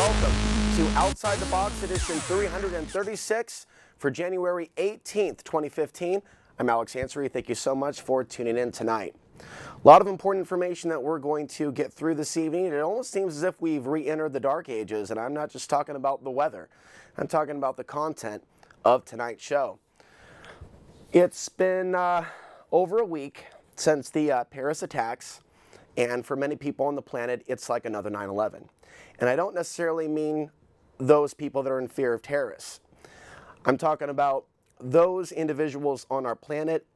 welcome to Outside the Box edition 336 for January 18th, 2015. I'm Ansary. Thank you so much for tuning in tonight. A lot of important information that we're going to get through this evening. It almost seems as if we've re-entered the dark ages, and I'm not just talking about the weather. I'm talking about the content of tonight's show. It's been over a week since the Paris attacks, and for many people on the planet, it's like another 9/11. And I don't necessarily mean those people that are in fear of terrorists. I'm talking about those individuals on our planet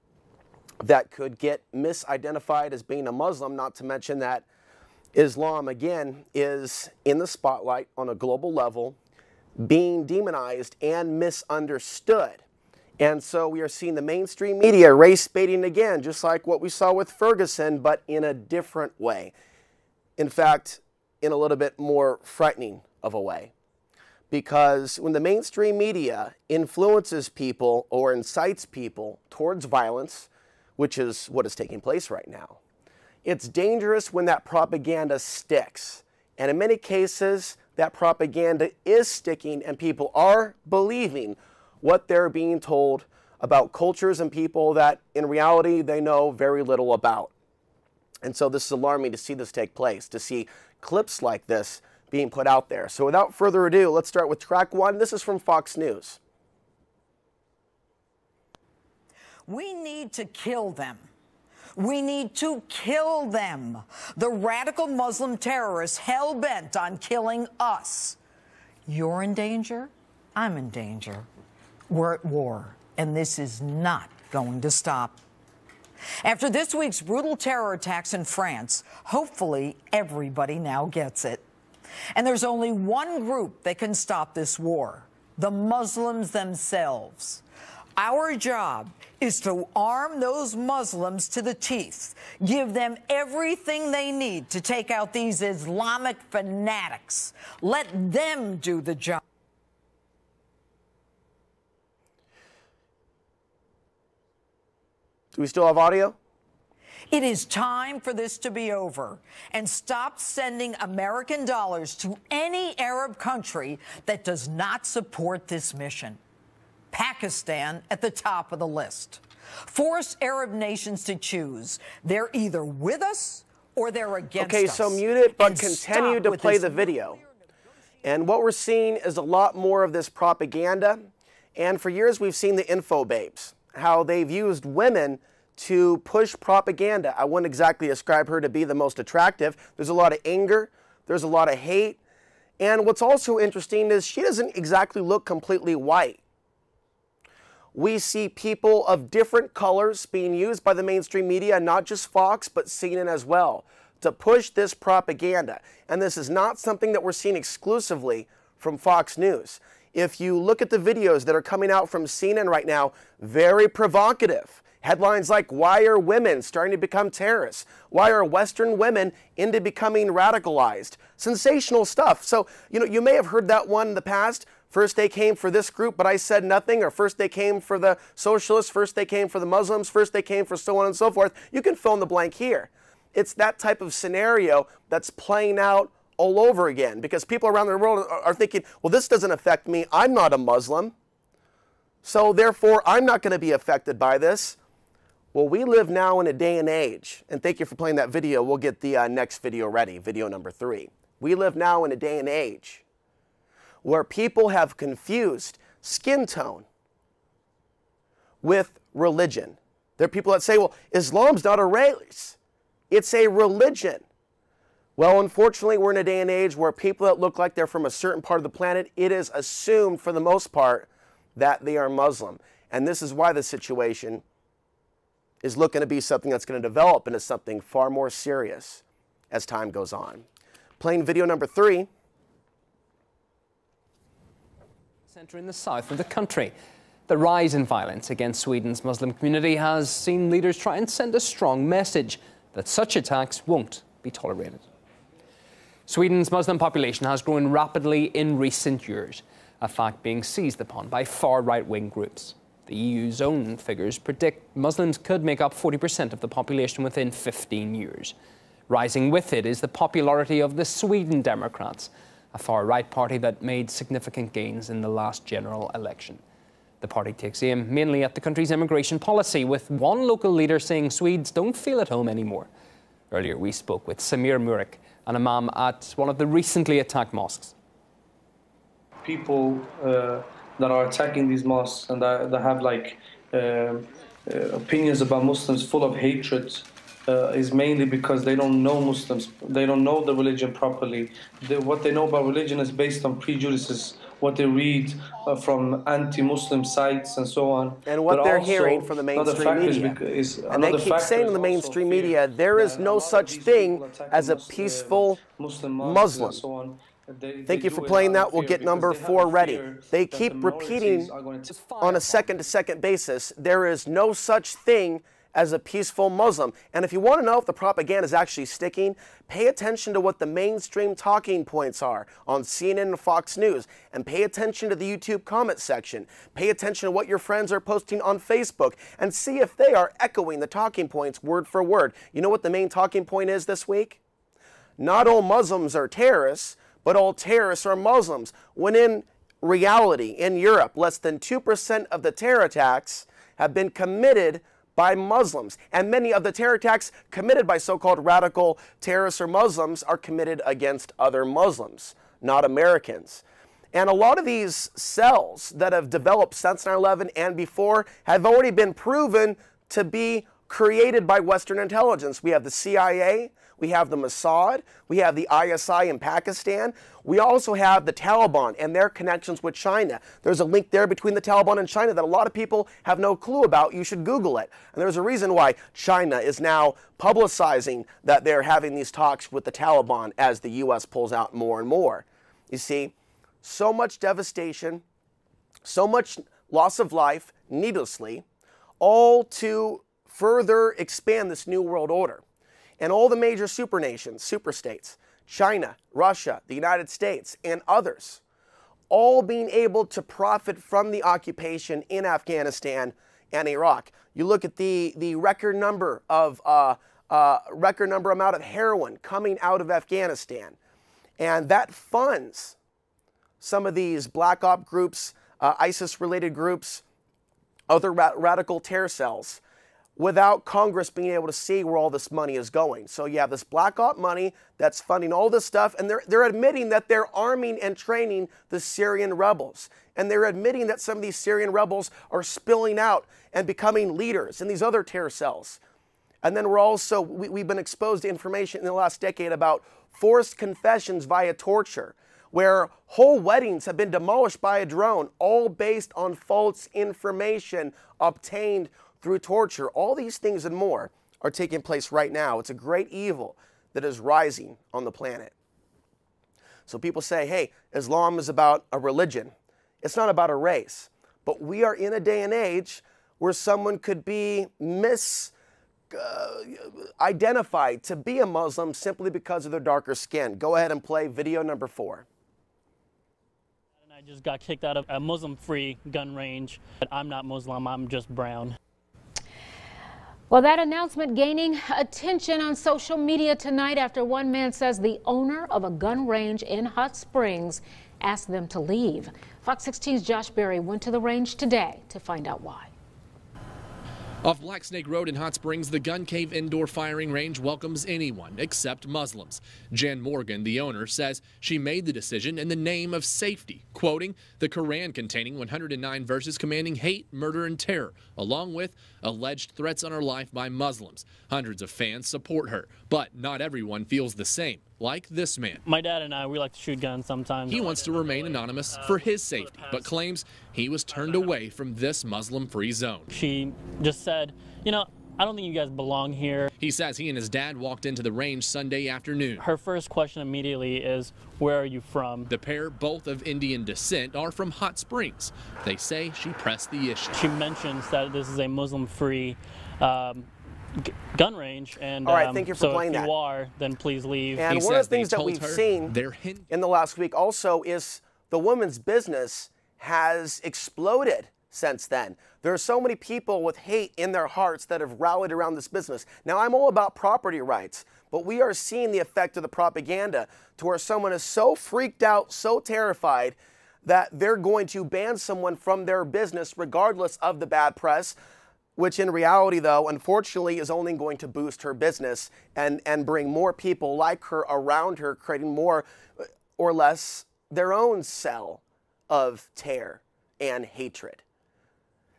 that could get misidentified as being a Muslim, not to mention that Islam, again, is in the spotlight on a global level, being demonized and misunderstood. And so we are seeing the mainstream media race baiting again, just like what we saw with Ferguson, but in a different way. In fact, in a little bit more frightening of a way. Because when the mainstream media influences people or incites people towards violence, which is what is taking place right now, it's dangerous when that propaganda sticks. And in many cases, that propaganda is sticking and people are believing what they're being told about cultures and people that in reality they know very little about. And so this is alarming to see this take place, to see clips like this being put out there. So without further ado, let's start with track one. This is from Fox News. We need to kill them. We need to kill them. The radical Muslim terrorists hell-bent on killing us. You're in danger. I'm in danger. We're at war, and this is not going to stop. After this week's brutal terror attacks in France, hopefully everybody now gets it. And there's only one group that can stop this war: the Muslims themselves. Our job is to arm those Muslims to the teeth, give them everything they need to take out these Islamic fanatics. Let them do the job. Do we still have audio? It is time for this to be over and stop sending American dollars to any Arab country that does not support this mission. Pakistan at the top of the list. Force Arab nations to choose. They're either with us or they're against us. Okay, so mute it, but continue to play the video. And what we're seeing is a lot more of this propaganda. And for years, we've seen the info babes, how they've used women to push propaganda. I wouldn't exactly describe her to be the most attractive. There's a lot of anger. There's a lot of hate. And what's also interesting is she doesn't exactly look completely white. We see people of different colors being used by the mainstream media, not just Fox, but CNN as well, to push this propaganda. And this is not something that we're seeing exclusively from Fox News. If you look at the videos that are coming out from CNN right now, very provocative. Headlines like, why are women starting to become terrorists? Why are Western women into becoming radicalized? Sensational stuff. So, you may have heard that one in the past. First they came for this group, but I said nothing. Or first they came for the socialists. First they came for the Muslims. First they came for so on and so forth. You can fill in the blank here. It's that type of scenario that's playing out all over again, because people around the world are thinking, well, this doesn't affect me. I'm not a Muslim. So therefore, I'm not going to be affected by this. Well, we live now in a day and age, and thank you for playing that video. We'll get the next video ready, video number 3. We live now in a day and age where people have confused skin tone with religion. There are people that say, well, Islam's not a race. It's a religion. Well, unfortunately, we're in a day and age where people that look like they're from a certain part of the planet, it is assumed for the most part that they are Muslim. And this is why the situation is looking to be something that's going to develop into something far more serious as time goes on. Playing video number 3. Centre in the south of the country. The rise in violence against Sweden's Muslim community has seen leaders try and send a strong message that such attacks won't be tolerated. Sweden's Muslim population has grown rapidly in recent years, a fact being seized upon by far right-wing groups. The EU's own figures predict Muslims could make up 40% of the population within 15 years. Rising with it is the popularity of the Sweden Democrats, a far-right party that made significant gains in the last general election. The party takes aim mainly at the country's immigration policy, with one local leader saying Swedes don't feel at home anymore. Earlier we spoke with Samir Murik, an imam at one of the recently attacked mosques. People that are attacking these mosques and that have like opinions about Muslims full of hatred is mainly because they don't know Muslims. They don't know the religion properly. What they know about religion is based on prejudices, what they read from anti-Muslim sites and so on. And what they're hearing from the mainstream media. And they keep saying in the mainstream media, there is no such thing as a peaceful Muslim. Thank you for playing that. We'll get number 4 ready. They keep repeating on a second-to-second basis, there is no such thing as a peaceful Muslim. And if you want to know if the propaganda is actually sticking, pay attention to what the mainstream talking points are on CNN and Fox News, and pay attention to the YouTube comment section. Pay attention to what your friends are posting on Facebook, and see if they are echoing the talking points word for word. You know what the main talking point is this week? Not all Muslims are terrorists, but all terrorists are Muslims. When in reality, in Europe, less than 2% of the terror attacks have been committed by Muslims. And many of the terror attacks committed by so-called radical terrorists or Muslims are committed against other Muslims, not Americans. And a lot of these cells that have developed since 9/11 and before have already been proven to be created by Western intelligence. We have the CIA, we have the Mossad, we have the ISI in Pakistan. We also have the Taliban and their connections with China. There's a link there between the Taliban and China that a lot of people have no clue about. You should Google it. And there's a reason why China is now publicizing that they're having these talks with the Taliban as the U.S. pulls out more and more. You see, so much devastation, so much loss of life needlessly, all to further expand this new world order. And all the major supernations, superstates, China, Russia, the United States, and others, all being able to profit from the occupation in Afghanistan and Iraq. You look at the record number of amount of heroin coming out of Afghanistan, and that funds some of these black op groups, ISIS-related groups, other radical terror cells, without Congress being able to see where all this money is going. So you have this black op money that's funding all this stuff, and they're admitting that they're arming and training the Syrian rebels. And they're admitting that some of these Syrian rebels are spilling out and becoming leaders in these other terror cells. And then we've been exposed to information in the last decade about forced confessions via torture, where whole weddings have been demolished by a drone, all based on false information obtained through torture. All these things and more are taking place right now. It's a great evil that is rising on the planet. So people say, hey, Islam is about a religion. It's not about a race. But we are in a day and age where someone could be identified to be a Muslim simply because of their darker skin. Go ahead and play video number 4. I just got kicked out of a Muslim-free gun range. But I'm not Muslim, I'm just brown. Well, that announcement gaining attention on social media tonight after one man says the owner of a gun range in Hot Springs asked them to leave. Fox 16's Josh Berry went to the range today to find out why. Off Black Snake Road in Hot Springs, the Gun Cave indoor firing range welcomes anyone except Muslims. Jen Morgan, the owner, says she made the decision in the name of safety, quoting the Quran containing 109 verses commanding hate, murder, and terror, along with alleged threats on her life by Muslims. Hundreds of fans support her, but not everyone feels the same, like this man. My dad and I, we like to shoot guns sometimes. He wants to remain anonymous for his safety, but claims he was turned away from this Muslim-free zone. She just said, you know, I don't think you guys belong here. He says he and his dad walked into the range Sunday afternoon. Her first question immediately is, where are you from? The pair, both of Indian descent, are from Hot Springs. They say she pressed the issue. She mentions that this is a Muslim-free gun range, and all right, thank you for playing that. that. If you are, then please leave. And one of the things that we've seen in the last week also is the women's business has exploded since then. There are so many people with hate in their hearts that have rallied around this business. Now, I'm all about property rights, but we are seeing the effect of the propaganda to where someone is so freaked out, so terrified that they're going to ban someone from their business regardless of the bad press, which in reality, though, unfortunately, is only going to boost her business and bring more people like her around her, creating more or less their own cell of terror and hatred.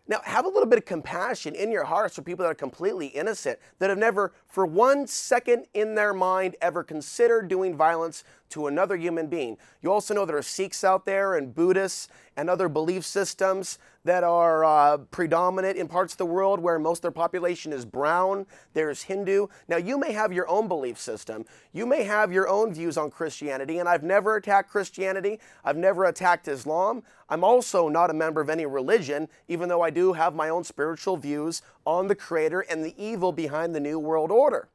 Now, have a little bit of compassion in your hearts for people that are completely innocent, that have never, for 1 second in their mind, ever considered doing violence to another human being. You also know there are Sikhs out there and Buddhists and other belief systems that are predominant in parts of the world where most of their population is brown. There's Hindu. Now, you may have your own belief system. You may have your own views on Christianity, and I've never attacked Christianity. I've never attacked Islam. I'm also not a member of any religion, even though I do have my own spiritual views on the Creator and the evil behind the New World Order.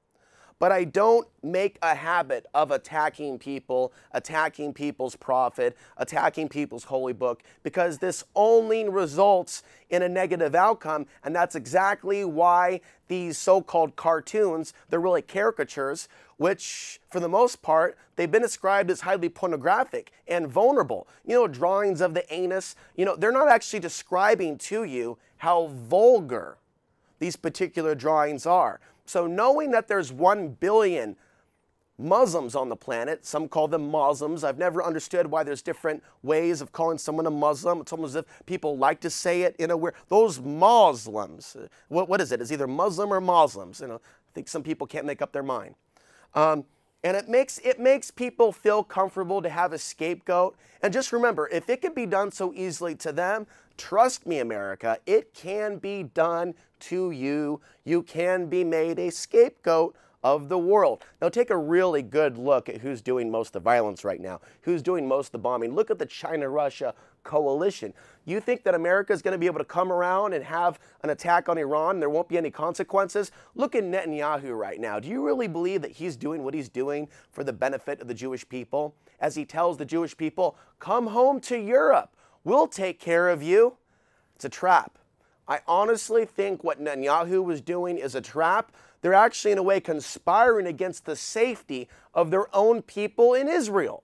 But I don't make a habit of attacking people, attacking people's prophet, attacking people's holy book, because this only results in a negative outcome, and that's exactly why these so-called cartoons, they're really caricatures, which, for the most part, they've been described as highly pornographic and vulnerable. You know, drawings of the anus, you know, they're not actually describing to you how vulgar these particular drawings are. So knowing that there's 1 billion Muslims on the planet, some call them Muslims. I've never understood why there's different ways of calling someone a Muslim. It's almost as if people like to say it in a weird, those Muslims. What is it? It's either Muslim or Muslims. You know, I think some people can't make up their mind. And it makes people feel comfortable to have a scapegoat. And just remember, if it could be done so easily to them, trust me, America, it can be done to you. You can be made a scapegoat of the world. Now take a really good look at who's doing most of the violence right now, who's doing most of the bombing. Look at the China-Russia coalition. You think that America is going to be able to come around and have an attack on Iran and there won't be any consequences? Look at Netanyahu right now. Do you really believe that he's doing what he's doing for the benefit of the Jewish people? As he tells the Jewish people, come home to Europe. We'll take care of you. It's a trap. I honestly think what Netanyahu was doing is a trap. They're actually, in a way, conspiring against the safety of their own people in Israel.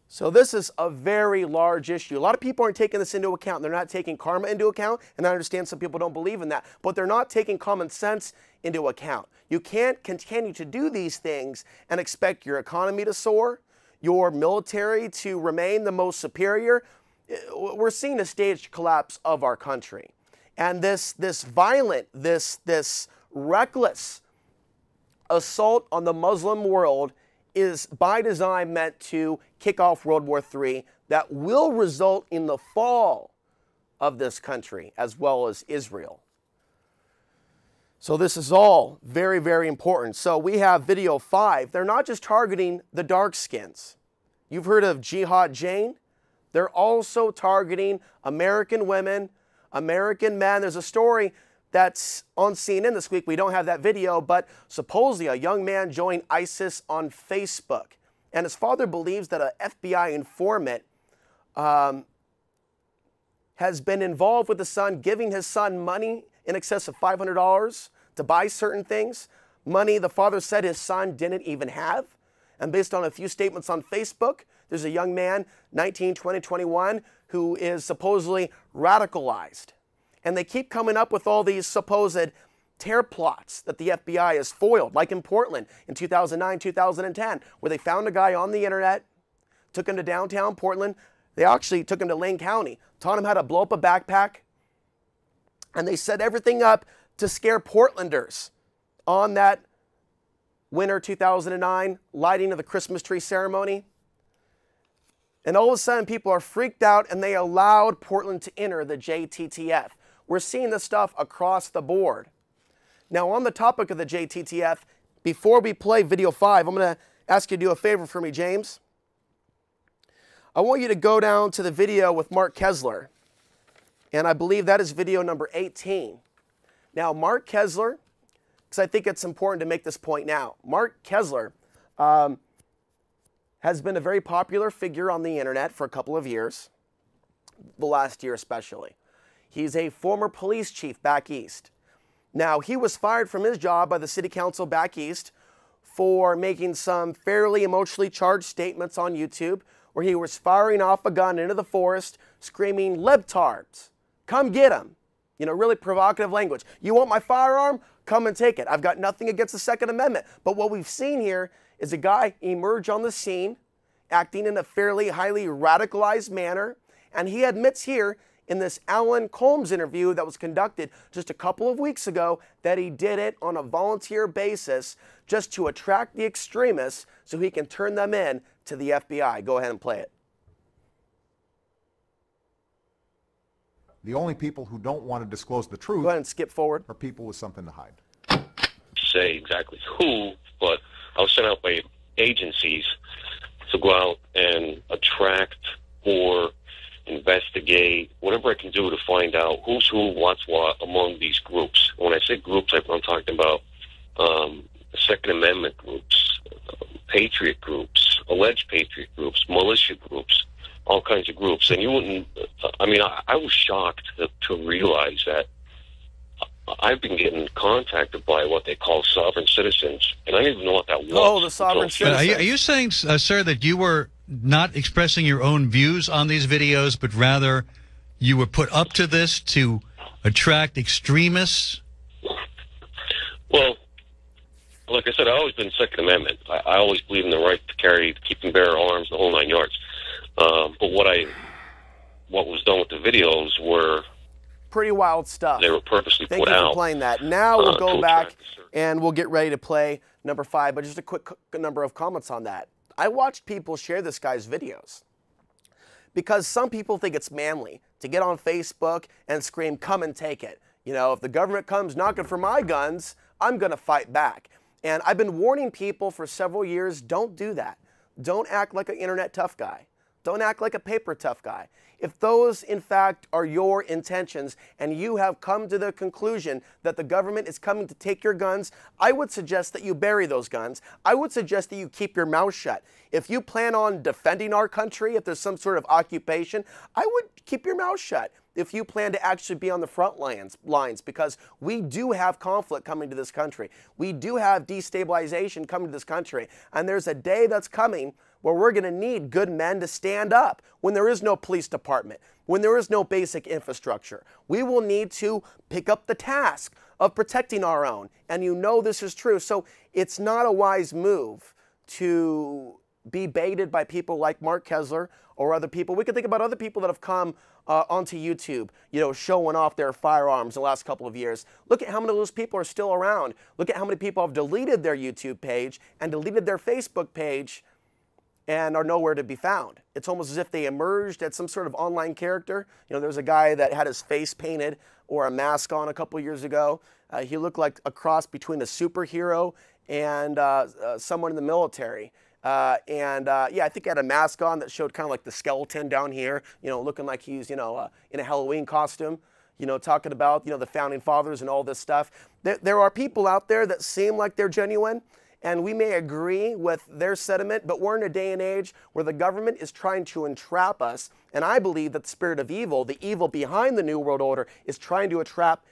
So this is a very large issue. A lot of people aren't taking this into account. They're not taking karma into account, and I understand some people don't believe in that, but they're not taking common sense into account. You can't continue to do these things and expect your economy to soar, your military to remain the most superior. We're seeing a staged collapse of our country. And this violent, this reckless assault on the Muslim world is by design meant to kick off World War III that will result in the fall of this country as well as Israel. So this is all very, very important. So we have video 5. They're not just targeting the dark skins. You've heard of Jihad Jane? They're also targeting American women, American men. There's a story that's on CNN this week. We don't have that video, but supposedly a young man joined ISIS on Facebook. And his father believes that an FBI informant has been involved with the son, giving his son money in excess of $500 to buy certain things. Money the father said his son didn't even have. And based on a few statements on Facebook, there's a young man, 19, 20, 21, who is supposedly radicalized. And they keep coming up with all these supposed terror plots that the FBI has foiled, like in Portland in 2009, 2010, where they found a guy on the internet, took him to downtown Portland. They actually took him to Lane County, taught him how to blow up a backpack, and they set everything up to scare Portlanders on that winter 2009 lighting of the Christmas tree ceremony. And all of a sudden, people are freaked out, and they allowed Portland to enter the JTTF. We're seeing this stuff across the board. Now, on the topic of the JTTF, before we play video 5, I'm going to ask you to do a favor for me, James. I want you to go down to the video with Mark Kessler, and I believe that is video number 18. Now, Mark Kessler, because I think it's important to make this point now, Mark Kessler has been a very popular figure on the internet for a couple of years, the last year especially. He's a former police chief back east. Now, he was fired from his job by the city council back east for making some fairly emotionally charged statements on YouTube where he was firing off a gun into the forest, screaming, "Libtards, come get him." You know, really provocative language. You want my firearm? Come and take it. I've got nothing against the Second Amendment. But what we've seen here is a guy emerge on the scene, acting in a fairly highly radicalized manner, and he admits here in this Alan Colmes interview that was conducted just a couple of weeks ago that he did it on a volunteer basis just to attract the extremists so he can turn them in to the FBI. Go ahead and play it. The only people who don't want to disclose the truth Go ahead and skip forward. are people with something to hide. Say exactly who, but I was sent out by agencies to go out and attract or investigate, whatever I can do to find out who's who, what's what among these groups. When I say groups, I'm talking about Second Amendment groups, patriot groups, alleged patriot groups, militia groups, all kinds of groups. And you wouldn't, I mean, I was shocked to realize that I've been getting contacted by what they call sovereign citizens, and I didn't even know what that was. Oh, the sovereign citizens. Are you saying, sir, that you were not expressing your own views on these videos, but rather you were put up to this to attract extremists? Well, like I said, I've always been Second Amendment. I always believe in the right to carry, keep and bear arms, the whole 9 yards. But what was done with the videos were pretty wild stuff. They were purposely put out. Thank you for playing that. Now we'll go back and we'll get ready to play number 5, but just a quick number of comments on that. I watched people share this guy's videos because some people think it's manly to get on Facebook and scream, "Come and take it." You know, if the government comes knocking for my guns, I'm going to fight back. And I've been warning people for several years, don't do that. Don't act like an internet tough guy. Don't act like a paper tough guy. If those, in fact, are your intentions and you have come to the conclusion that the government is coming to take your guns, I would suggest that you bury those guns. I would suggest that you keep your mouth shut. If you plan on defending our country, if there's some sort of occupation, I would keep your mouth shut. If you plan to actually be on the front lines, because we do have conflict coming to this country. We do have destabilization coming to this country. And there's a day that's coming where we're going to need good men to stand up when there is no police department, when there is no basic infrastructure. We will need to pick up the task of protecting our own. And you know this is true. So it's not a wise move to be baited by people like Mark Kessler or other people. We could think about other people that have come onto YouTube, you know, showing off their firearms in the last couple of years. Look at how many of those people are still around. Look at how many people have deleted their YouTube page and deleted their Facebook page and are nowhere to be found. It's almost as if they emerged as some sort of online character. You know, there's a guy that had his face painted or a mask on a couple years ago. He looked like a cross between a superhero and someone in the military. Yeah, I think he had a mask on that showed kind of like the skeleton down here, you know, looking like he's, you know, in a Halloween costume, you know, talking about, you know, the founding fathers and all this stuff. There are people out there that seem like they're genuine, and we may agree with their sentiment, but we're in a day and age where the government is trying to entrap us, and I believe that the spirit of evil, the evil behind the New World Order, is trying to entrap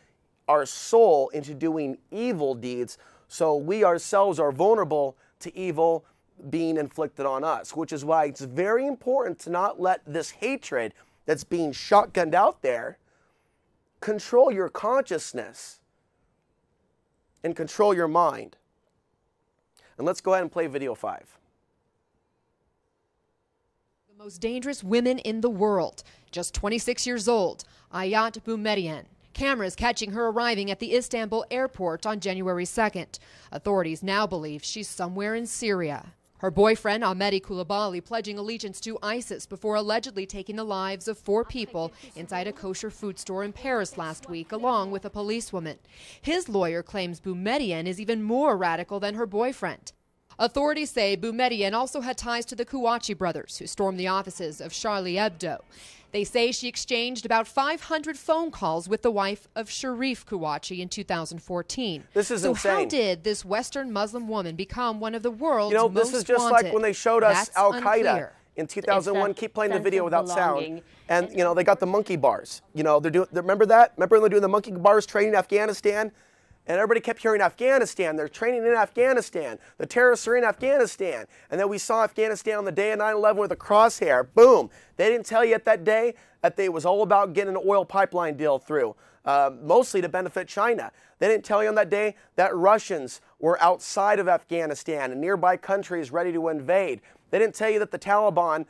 our soul into doing evil deeds, so we ourselves are vulnerable to evil being inflicted on us, which is why it's very important to not let this hatred that's being shotgunned out there control your consciousness and control your mind. And let's go ahead and play video 5. The most dangerous women in the world, just 26 years old, Hayat Boumediene. Cameras catching her arriving at the Istanbul airport on January 2nd. Authorities now believe she's somewhere in Syria. Her boyfriend, Ahmedi Koulibaly, pledging allegiance to ISIS before allegedly taking the lives of 4 people inside a kosher food store in Paris last week, along with a policewoman. His lawyer claims Boumediene is even more radical than her boyfriend. Authorities say Boumediene also had ties to the Kouachi brothers, who stormed the offices of Charlie Hebdo. They say she exchanged about 500 phone calls with the wife of Sharif Kouachi in 2014. This is insane. So how did this Western Muslim woman become one of the world's most wanted? This is just like when they showed us Al-Qaeda in 2001. Keep playing the video without sound. And, you know, they got the monkey bars. You know, remember that? Remember when they're doing the monkey bars training in Afghanistan? And everybody kept hearing Afghanistan. They're training in Afghanistan. The terrorists are in Afghanistan. And then we saw Afghanistan on the day of 9/11 with a crosshair. Boom. They didn't tell you at that day that it was all about getting an oil pipeline deal through, mostly to benefit China. They didn't tell you on that day that Russians were outside of Afghanistan and nearby countries ready to invade. They didn't tell you that the Taliban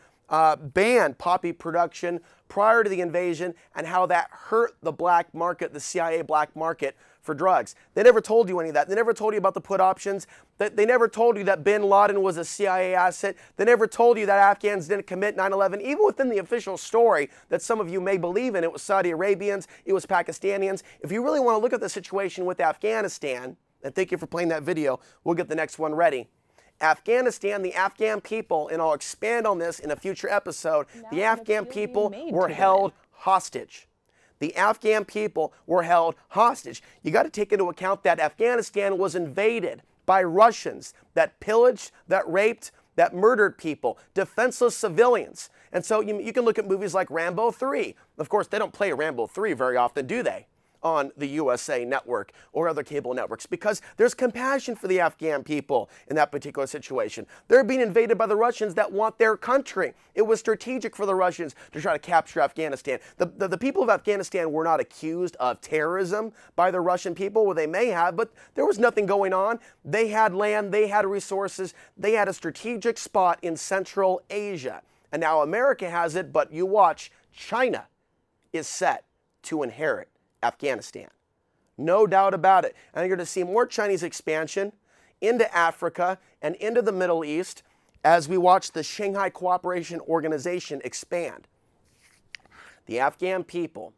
banned poppy production prior to the invasion and how that hurt the black market, the CIA black market for drugs. They never told you any of that. They never told you about the put options. They never told you that bin Laden was a CIA asset. They never told you that Afghans didn't commit 9/11. Even within the official story that some of you may believe in, it was Saudi Arabians, it was Pakistanians. If you really want to look at the situation with Afghanistan, and thank you for playing that video, we'll get the next one ready. Afghanistan, the Afghan people, and I'll expand on this in a future episode, the Afghan people were held hostage. The Afghan people were held hostage. You got to take into account that Afghanistan was invaded by Russians that pillaged, that raped, that murdered people, defenseless civilians. And so you can look at movies like Rambo 3. Of course, they don't play Rambo 3 very often, do they? On the USA Network or other cable networks, because there's compassion for the Afghan people in that particular situation. They're being invaded by the Russians that want their country. It was strategic for the Russians to try to capture Afghanistan. The people of Afghanistan were not accused of terrorism by the Russian people. Well, they may have, but there was nothing going on. They had land, they had resources, they had a strategic spot in Central Asia. And now America has it, but you watch, China is set to inherit Afghanistan. No doubt about it. And you're going to see more Chinese expansion into Africa and into the Middle East as we watch the Shanghai Cooperation Organization expand. The Afghan people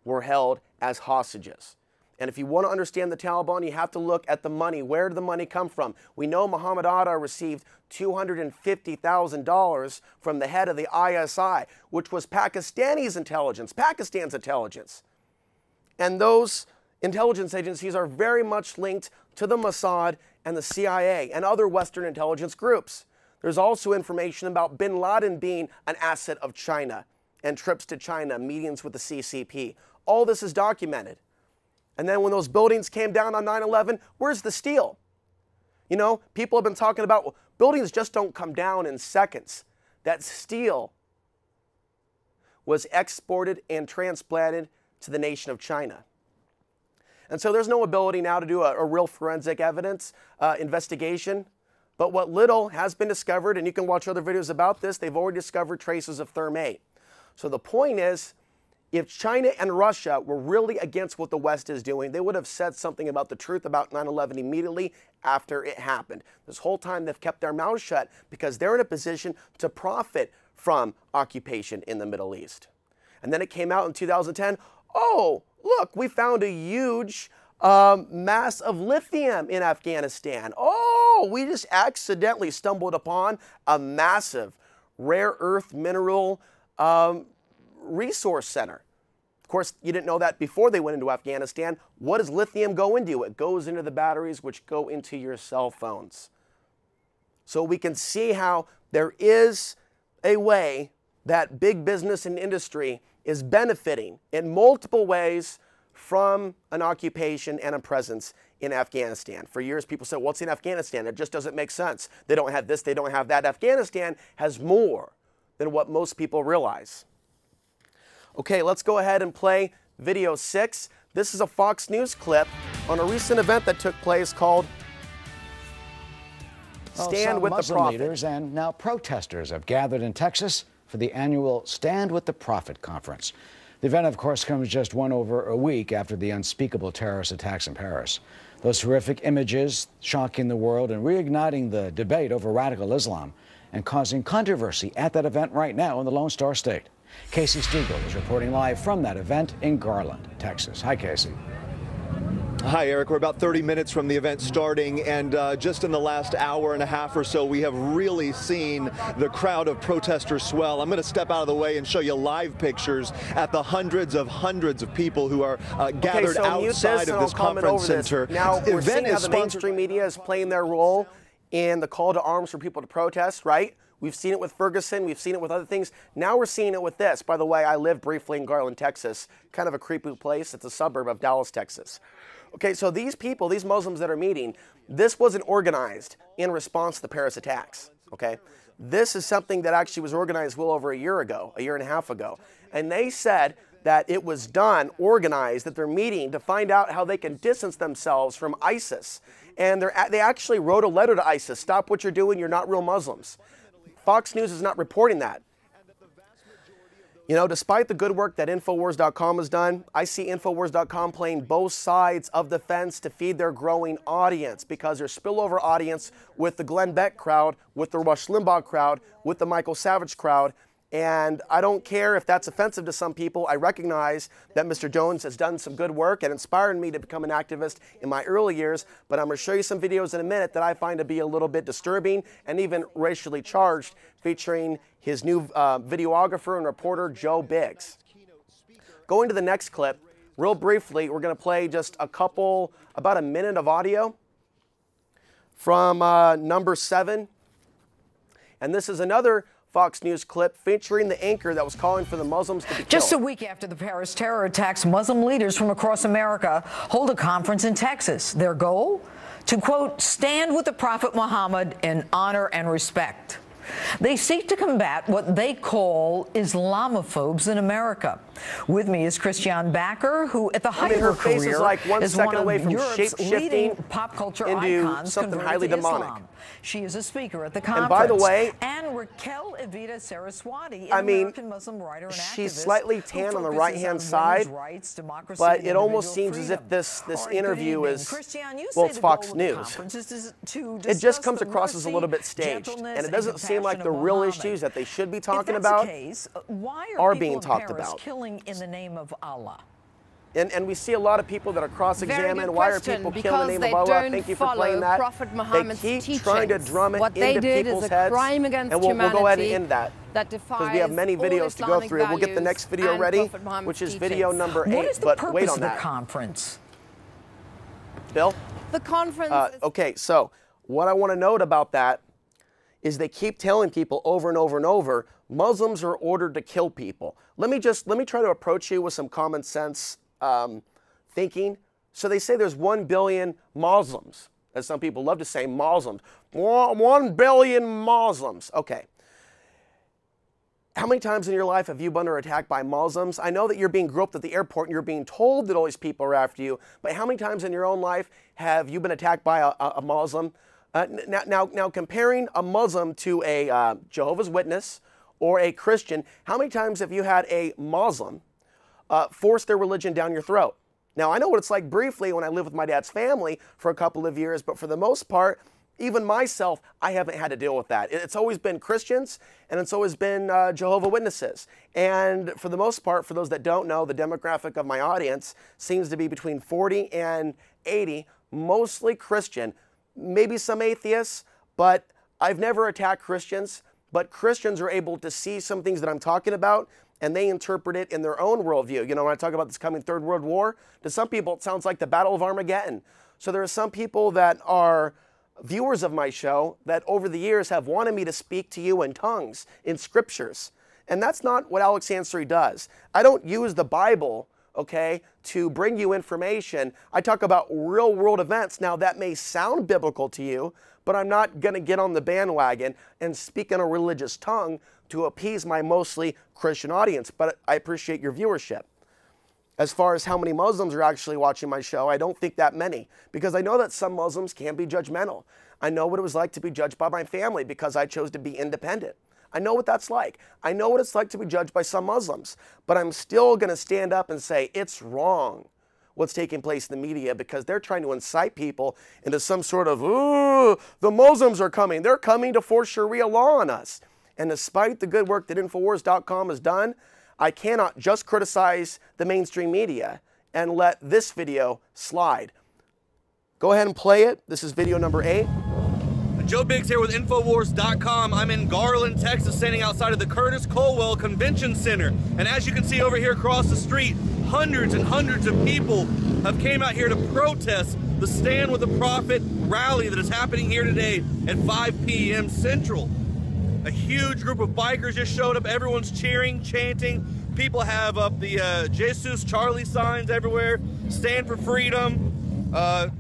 were held as hostages. And if you want to understand the Taliban, you have to look at the money. Where did the money come from? We know Muhammad Atta received $250,000 from the head of the ISI, which was Pakistan's intelligence. And those intelligence agencies are very much linked to the Mossad and the CIA and other Western intelligence groups. There's also information about bin Laden being an asset of China and trips to China, meetings with the CCP. All this is documented. And then when those buildings came down on 9/11, where's the steel? You know, people have been talking about, well, buildings just don't come down in seconds. That steel was exported and transplanted to the nation of China. And so there's no ability now to do a real forensic evidence investigation. But what little has been discovered, and you can watch other videos about this, they've already discovered traces of Therm-8. So the point is, if China and Russia were really against what the West is doing, they would have said something about the truth about 9/11 immediately after it happened. This whole time they've kept their mouths shut because they're in a position to profit from occupation in the Middle East. And then it came out in 2010, oh, look, we found a huge mass of lithium in Afghanistan. Oh, we just accidentally stumbled upon a massive rare earth mineral resource center. Of course, you didn't know that before they went into Afghanistan. What does lithium go into? It goes into the batteries which go into your cell phones. So we can see how there is a way that big business and industry is benefiting in multiple ways from an occupation and a presence in Afghanistan. For years, people said, what's in Afghanistan? It just doesn't make sense. They don't have this, they don't have that. Afghanistan has more than what most people realize. Okay, let's go ahead and play video 6. This is a Fox News clip on a recent event that took place called Stand with the Prophet. Leaders and now protesters have gathered in Texas for the annual Stand with the Prophet conference. The event, of course, comes just over a week after the unspeakable terrorist attacks in Paris. Those horrific images shocking the world and reigniting the debate over radical Islam and causing controversy at that event right now in the Lone Star State. Casey Stiegel is reporting live from that event in Garland, Texas. Hi, Casey. Hi, Eric. We're about 30 minutes from the event starting, and just in the last hour and a half or so, we have really seen the crowd of protesters swell. I'm going to step out of the way and show you live pictures at the hundreds of people who are gathered outside of this conference center. Now, we're seeing how the mainstream media is playing their role in the call to arms for people to protest, right? We've seen it with Ferguson. We've seen it with other things. Now we're seeing it with this. By the way, I lived briefly in Garland, Texas, kind of a creepy place. It's a suburb of Dallas, Texas. Okay, so these people, these Muslims that are meeting, this wasn't organized in response to the Paris attacks, okay? This is something that actually was organized well over a year ago, a year and a half ago. And they said that it was done, organized, that they're meeting to find out how they can distance themselves from ISIS. And they actually wrote a letter to ISIS, stop what you're doing, you're not real Muslims. Fox News is not reporting that. You know, despite the good work that Infowars.com has done, I see Infowars.com playing both sides of the fence to feed their growing audience, because there's spillover audience with the Glenn Beck crowd, with the Rush Limbaugh crowd, with the Michael Savage crowd. And I don't care if that's offensive to some people. I recognize that Mr. Jones has done some good work and inspired me to become an activist in my early years, but I'm going to show you some videos in a minute that I find to be a little bit disturbing and even racially charged, featuring his new videographer and reporter, Joe Biggs. Going to the next clip, real briefly, we're going to play just about a minute of audio from number 7. And this is another Fox News clip featuring the anchor that was calling for the Muslims to be killed. Just a week after the Paris terror attacks, Muslim leaders from across America hold a conference in Texas. Their goal? To, quote, stand with the Prophet Muhammad in honor and respect. They seek to combat what they call Islamophobes in America. With me is Christiane Backer, who at the height of her career is like one second one away of from Europe's leading shape-shifting pop culture into icons something highly demonic. Islam. She is a speaker at the conference. And by the way, and Raquel Evita Saraswati, I mean, American Muslim writer and activist, she's slightly tan on the right-hand side, rights, democracy, but and it almost individual seems as if this right, interview is, Christiane, well, it's Fox News. It just comes across as a little bit staged, and it doesn't seem like the real issues that they should be talking about are being talked about. Killing in the name of Allah? And we see a lot of people that are cross-examined. Why are people killing in the name of Allah? Thank you for playing that. Prophet Muhammad's they keep teachings. trying to drum it what they into did people's is a heads. crime against and we'll go ahead and humanity end that. Because we have many videos to go through. We'll get the next video ready, which is video number 8. What is the but purpose wait on of that. the conference? Bill? The conference. Okay, so what I want to note about that is they keep telling people over and over and over, Muslims are ordered to kill people. Let me try to approach you with some common sense thinking. So they say there's 1 billion Muslims, as some people love to say, Muslims. 1 billion Muslims. Okay. How many times in your life have you been under attack by Muslims? I know that you're being groped at the airport and you're being told that all these people are after you, but how many times in your own life have you been attacked by a Muslim? Now, comparing a Muslim to a Jehovah's Witness or a Christian, how many times have you had a Muslim force their religion down your throat? Now, I know what it's like briefly when I lived with my dad's family for a couple of years, but for the most part, even myself, I haven't had to deal with that. It's always been Christians, and it's always been Jehovah's Witnesses. And for the most part, for those that don't know, the demographic of my audience seems to be between 40 and 80, mostly Christian, maybe some atheists, but I've never attacked Christians. But Christians are able to see some things that I'm talking about, and they interpret it in their own worldview. You know, when I talk about this coming Third World War, to some people it sounds like the Battle of Armageddon. So there are some people that are viewers of my show that over the years have wanted me to speak to you in tongues, in scriptures. And that's not what Alex Ansary does. I don't use the Bible, okay, to bring you information. I talk about real world events. Now that may sound biblical to you, but I'm not going to get on the bandwagon and speak in a religious tongue to appease my mostly Christian audience, but I appreciate your viewership. As far as how many Muslims are actually watching my show, I don't think that many, because I know that some Muslims can be judgmental. I know what it was like to be judged by my family because I chose to be independent. I know what that's like. I know what it's like to be judged by some Muslims, but I'm still going to stand up and say it's wrong what's taking place in the media, because they're trying to incite people into some sort of, ooh, the Muslims are coming. They're coming to force Sharia law on us. And despite the good work that Infowars.com has done, I cannot just criticize the mainstream media and let this video slide. Go ahead and play it. This is video number 8. Joe Biggs here with Infowars.com. I'm in Garland, Texas, standing outside of the Curtis Colwell Convention Center. And as you can see over here across the street, hundreds and hundreds of people have came out here to protest the Stand with the Prophet rally that is happening here today at 5 p.m. Central. A huge group of bikers just showed up. Everyone's cheering, chanting. People have up the Jesus Charlie signs everywhere. Stand for freedom.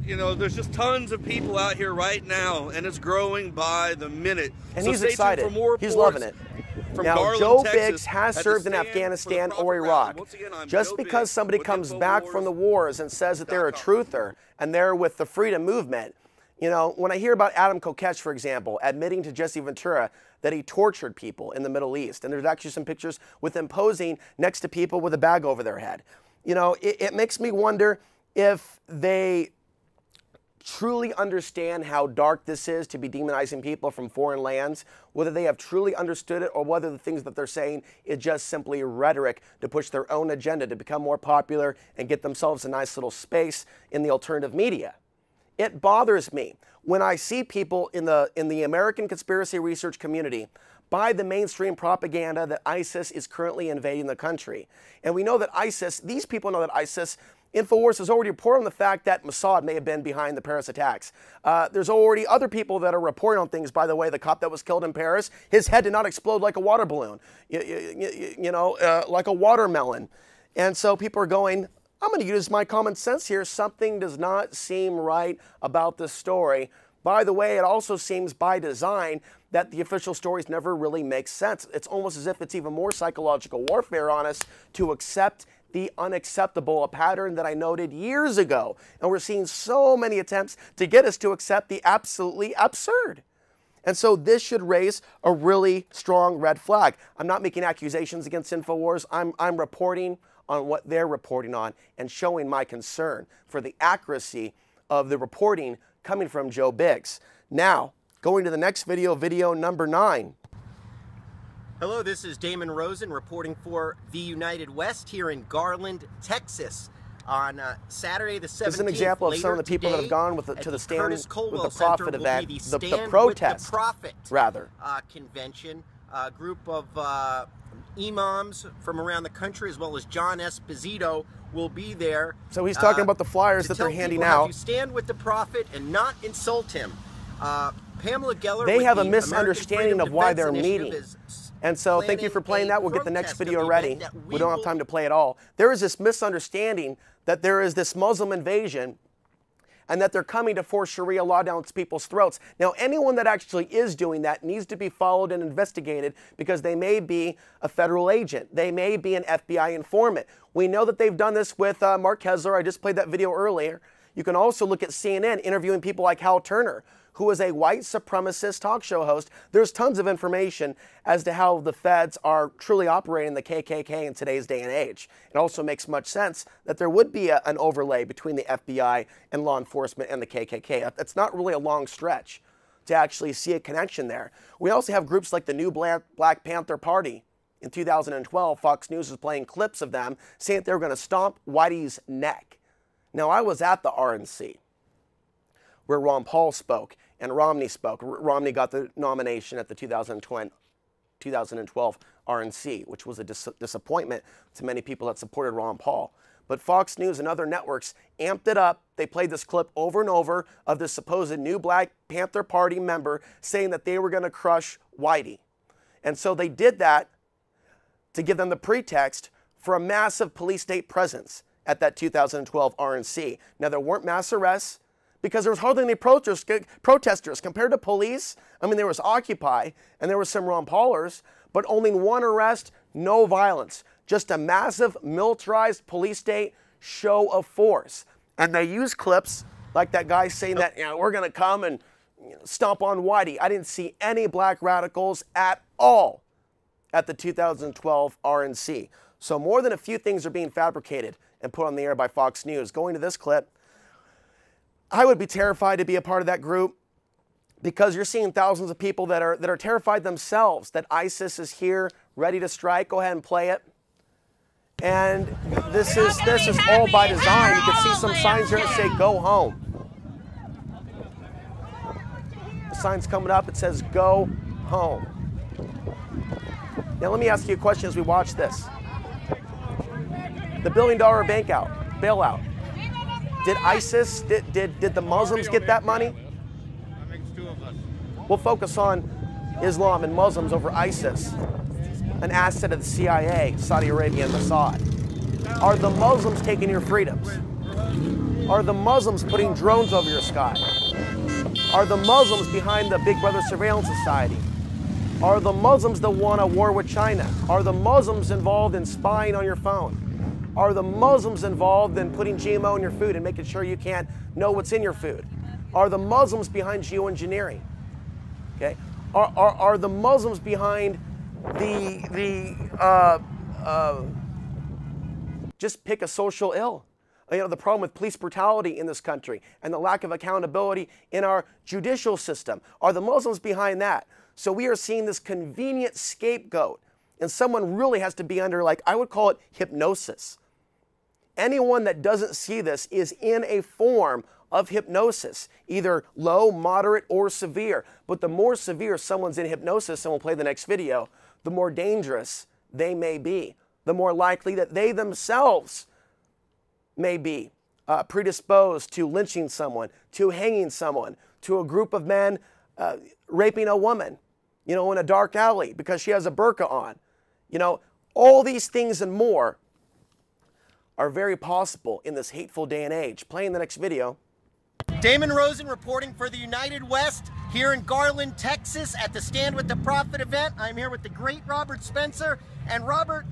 You know, there's just tons of people out here right now, and it's growing by the minute. And so he's stay excited. tuned for more He's reports loving it. from Now, Garland, Joe Texas, Biggs has at the served in Stand Afghanistan for the or Prophet Iraq. rally. Once again, I'm Just Joe because Biggs somebody with comes back from the wars and says that they're a truther and they're with the freedom movement, you know, when I hear about Adam Kokesh, for example, admitting to Jesse Ventura that he tortured people in the Middle East, and there's actually some pictures with him posing next to people with a bag over their head, you know, it makes me wonder if they truly understand how dark this is to be demonizing people from foreign lands, whether they have truly understood it or whether the things that they're saying is just simply rhetoric to push their own agenda to become more popular and get themselves a nice little space in the alternative media. It bothers me when I see people in the American conspiracy research community buy the mainstream propaganda that ISIS is currently invading the country. And we know that ISIS, these people know that ISIS, InfoWars has already reported on the fact that Mossad may have been behind the Paris attacks. There's already other people that are reporting on things. By the way, the cop that was killed in Paris, his head did not explode like a water balloon, like a watermelon. And so people are going, I'm going to use my common sense here. Something does not seem right about this story. By the way, it also seems by design that the official stories never really make sense. It's almost as if it's even more psychological warfare on us to accept the unacceptable, a pattern that I noted years ago. And we're seeing so many attempts to get us to accept the absolutely absurd. And so this should raise a really strong red flag. I'm not making accusations against InfoWars. I'm reporting on what they're reporting on and showing my concern for the accuracy of the reporting coming from Joe Biggs. Now, going to the next video, video number 9. Hello, this is Damon Rosen reporting for The United West here in Garland, Texas. On Saturday the 17th, this is an example of some of the people that have gone with to the Stand with the Prophet event, the protest, convention. A group of imams from around the country, as well as John Esposito, will be there. So he's talking about the flyers that they're handing out. To stand with the Prophet and not insult him. Pamela Geller. They have a misunderstanding of why they're meeting. And so thank you for playing that. We'll get the next video ready. We don't have time to play it all. There is this misunderstanding that there is this Muslim invasion and that they're coming to force Sharia law down people's throats. Now, anyone that actually is doing that needs to be followed and investigated because they may be a federal agent. They may be an FBI informant. We know that they've done this with Mark Kessler. I just played that video earlier. You can also look at CNN interviewing people like Hal Turner, who is a white supremacist talk show host. There's tons of information as to how the feds are truly operating the KKK in today's day and age. It also makes much sense that there would be an overlay between the FBI and law enforcement and the KKK. It's not really a long stretch to actually see a connection there. We also have groups like the new Black Panther Party. In 2012, Fox News was playing clips of them saying that they were going to stomp Whitey's neck. Now, I was at the RNC where Ron Paul spoke and Romney spoke. Romney got the nomination at the 2012 RNC, which was a disappointment to many people that supported Ron Paul. But Fox News and other networks amped it up. They played this clip over and over of the supposed new Black Panther Party member saying that they were going to crush Whitey. And so they did that to give them the pretext for a massive police state presence at that 2012 RNC. Now, there weren't mass arrests, because there was hardly any protesters. Compared to police, I mean, there was Occupy, and there were some Ron Paulers, but only one arrest, no violence. Just a massive militarized police state show of force. And they use clips like that guy saying that, you know, we're going to come and stomp on Whitey. I didn't see any black radicals at all at the 2012 RNC. So more than a few things are being fabricated and put on the air by Fox News. Going to this clip, I would be terrified to be a part of that group because you're seeing thousands of people that are terrified themselves that ISIS is here, ready to strike. Go ahead and play it. And this is all by design. You can see some signs here that say "Go home." The sign's coming up. It says "Go home." Now let me ask you a question as we watch this. The $1 billion bailout. Did ISIS, did the Muslims get that money? We'll focus on Islam and Muslims over ISIS, an asset of the CIA, Saudi Arabia, and Mossad? Are the Muslims taking your freedoms? Are the Muslims putting drones over your sky? Are the Muslims behind the Big Brother surveillance society? Are the Muslims that want a war with China? Are the Muslims involved in spying on your phone? Are the Muslims involved in putting GMO in your food and making sure you can't know what's in your food? Are the Muslims behind geoengineering? Okay. Are the Muslims behind just pick a social ill? You know, the problem with police brutality in this country and the lack of accountability in our judicial system. Are the Muslims behind that? So we are seeing this convenient scapegoat, and someone really has to be under, like, I would call it hypnosis. Anyone that doesn't see this is in a form of hypnosis, either low, moderate, or severe. But the more severe someone's in hypnosis, and we'll play the next video, the more dangerous they may be, the more likely that they themselves may be predisposed to lynching someone, to hanging someone, to a group of men raping a woman, you know, in a dark alley because she has a burqa on. You know, all these things and more are very possible in this hateful day and age. Playing the next video. Damon Rosen reporting for the United West here in Garland, Texas at the Stand with the Prophet event. I'm here with the great Robert Spencer. And Robert,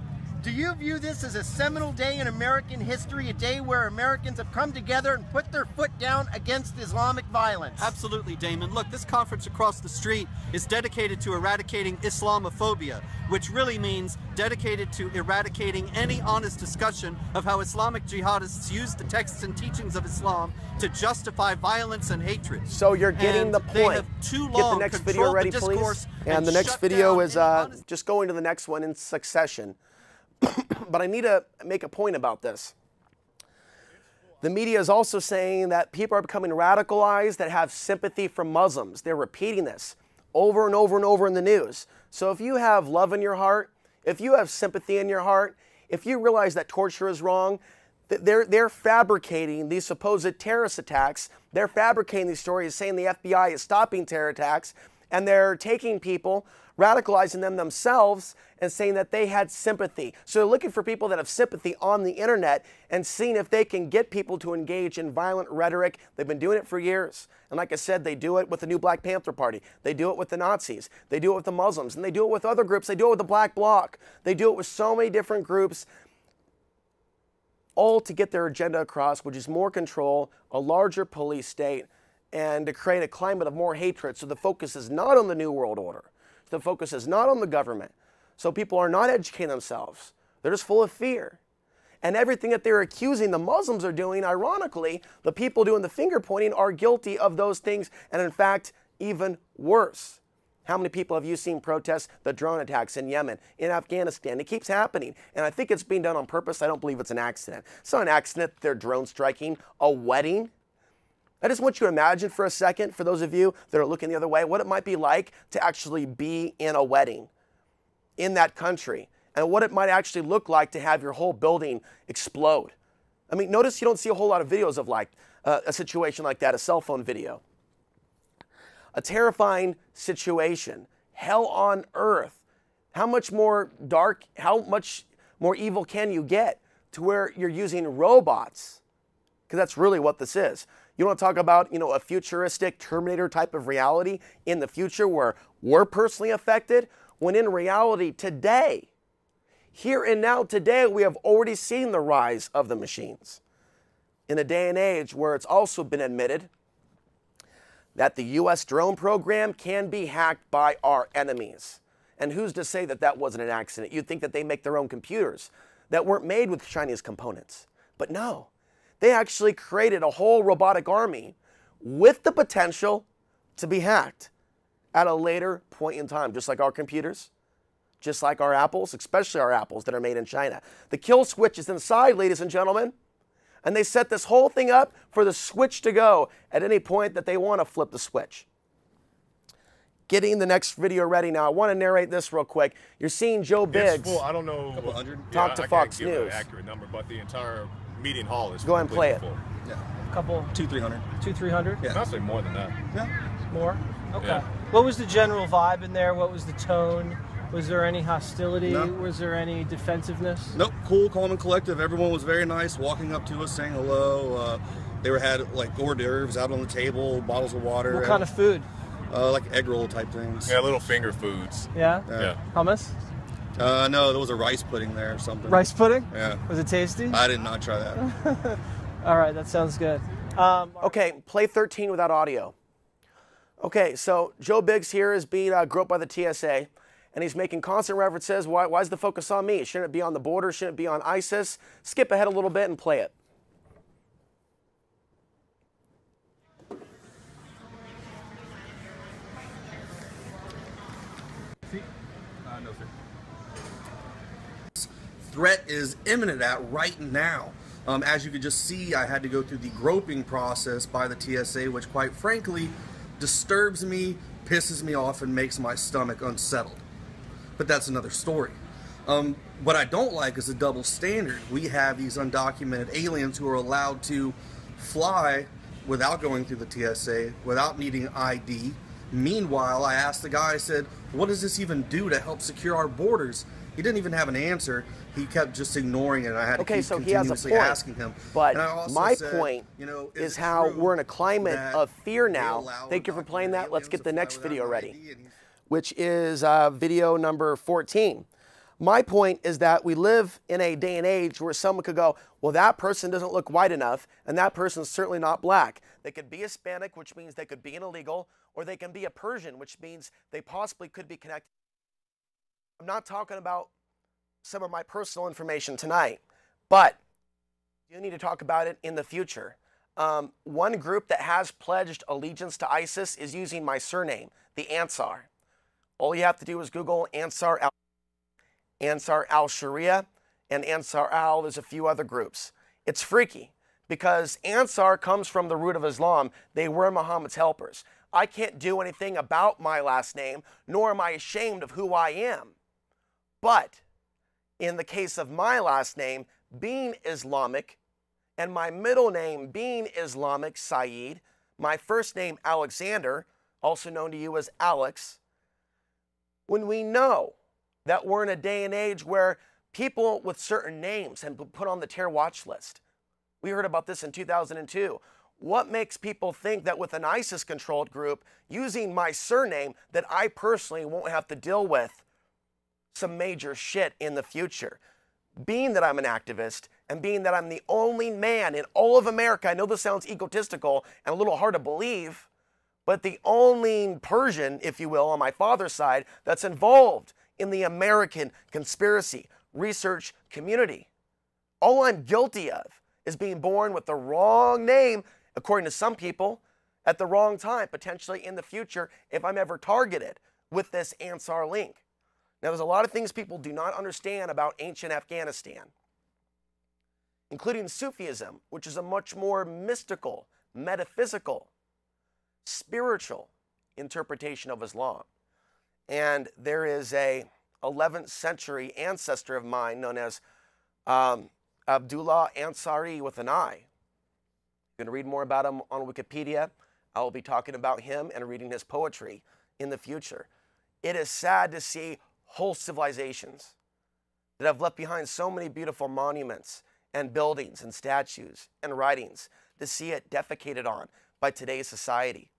do you view this as a seminal day in American history, a day where Americans have come together and put their foot down against Islamic violence? Absolutely, Damon. Look, this conference across the street is dedicated to eradicating Islamophobia, which really means dedicated to eradicating any honest discussion of how Islamic jihadists use the texts and teachings of Islam to justify violence and hatred. So you're getting the They point. have too Get long the next video ready, please. And the next video is just going to the next one in succession. But I need to make a point about this. The media is also saying that people are becoming radicalized that have sympathy for Muslims. They're repeating this over and over and over in the news. So if you have love in your heart, if you have sympathy in your heart, if you realize that torture is wrong, they're fabricating these supposed terrorist attacks. They're fabricating these stories saying the FBI is stopping terror attacks, and they're taking people, radicalizing them themselves, and saying that they had sympathy. So they're looking for people that have sympathy on the internet and seeing if they can get people to engage in violent rhetoric. They've been doing it for years. And like I said, they do it with the new Black Panther Party. They do it with the Nazis. They do it with the Muslims. And they do it with other groups. They do it with the Black Bloc. They do it with so many different groups, all to get their agenda across, which is more control, a larger police state, and to create a climate of more hatred. So the focus is not on the New World Order. The focus is not on the government. So people are not educating themselves. They're just full of fear. And everything that they're accusing the Muslims are doing, ironically, the people doing the finger pointing are guilty of those things, and in fact, even worse. How many people have you seen protest the drone attacks in Yemen, in Afghanistan? It keeps happening, and I think it's being done on purpose. I don't believe it's an accident. It's not an accident that they're drone striking a wedding. I just want you to imagine for a second, for those of you that are looking the other way, what it might be like to actually be in a wedding in that country, and what it might actually look like to have your whole building explode. I mean, notice you don't see a whole lot of videos of like a situation like that, a cell phone video. A terrifying situation, hell on earth. How much more dark, how much more evil can you get to where you're using robots? Because that's really what this is. You want to talk about, you know, a futuristic Terminator type of reality in the future where we're personally affected, when in reality today, here and now today, we have already seen the rise of the machines. In a day and age where it's also been admitted that the U.S. drone program can be hacked by our enemies. And who's to say that that wasn't an accident? You'd think that they make their own computers that weren't made with Chinese components. But no, they actually created a whole robotic army with the potential to be hacked at a later point in time, just like our computers, just like our apples, especially our apples that are made in China. The kill switch is inside, ladies and gentlemen. And they set this whole thing up for the switch to go at any point that they want to flip the switch. Getting the next video ready now. I want to narrate this real quick. You're seeing Joe Biggs. I don't know. Talk to Fox News. I can't give an accurate number, but the entire meeting hall is go ahead and play it. Full. Yeah. A couple. 200-300. 200-300? Yeah. I'd say more than that. Yeah. More? Okay. Yeah. What was the general vibe in there? What was the tone? Was there any hostility? No. Was there any defensiveness? Nope, cool, calm, and collective. Everyone was very nice, walking up to us, saying hello. They had like hors d'oeuvres out on the table, bottles of water. What kind of food? Like egg roll type things. Yeah, little finger foods. Yeah? Yeah. Hummus? No, there was a rice pudding there or something. Rice pudding? Yeah. Was it tasty? I did not try that. All right, that sounds good. Okay, play 13 without audio. Okay, so Joe Biggs here is being groped by the TSA, and he's making constant references. Why is the focus on me? Shouldn't it be on the border? Shouldn't it be on ISIS? Skip ahead a little bit and play it. No, sir. Threat is imminent right now. As you could just see, I had to go through the groping process by the TSA, which quite frankly disturbs me, pisses me off, and makes my stomach unsettled. But that's another story. What I don't like is a double standard. We have these undocumented aliens who are allowed to fly without going through the TSA, without needing ID. Meanwhile, I asked the guy, I said, what does this even do to help secure our borders? He didn't even have an answer. He kept just ignoring it. I had to keep continuously asking him. But and my said, point you know, is how we're in a climate of fear now. Thank you for playing that. Let's get the next video ready, which is video number 14. My point is that we live in a day and age where someone could go, well, that person doesn't look white enough, and that person's certainly not black. They could be Hispanic, which means they could be an illegal, or they can be a Persian, which means they possibly could be connected. I'm not talking about some of my personal information tonight, but you need to talk about it in the future. One group that has pledged allegiance to ISIS is using my surname, the Ansar. All you have to do is Google Ansar al-Sharia and Ansar al, there's a few other groups. It's freaky because Ansar comes from the root of Islam. They were Muhammad's helpers. I can't do anything about my last name, nor am I ashamed of who I am. But in the case of my last name being Islamic and my middle name being Islamic, Saeed, my first name Alexander, also known to you as Alex, when we know that we're in a day and age where people with certain names have been put on the terror watch list. We heard about this in 2002. What makes people think that with an ISIS-controlled group using my surname that I personally won't have to deal with some major shit in the future? Being that I'm an activist and being that I'm the only man in all of America, I know this sounds egotistical and a little hard to believe, but the only Persian, if you will, on my father's side that's involved in the American conspiracy research community. All I'm guilty of is being born with the wrong name, according to some people, at the wrong time, potentially in the future, if I'm ever targeted with this Ansar link. Now, there's a lot of things people do not understand about ancient Afghanistan, including Sufism, which is a much more mystical, metaphysical, spiritual interpretation of Islam. And there is a 11th century ancestor of mine known as Abdullah Ansary with an I. You're going to read more about him on Wikipedia. I will be talking about him and reading his poetry in the future. It is sad to see whole civilizations that have left behind so many beautiful monuments and buildings and statues and writings, to see it defecated on by today's society.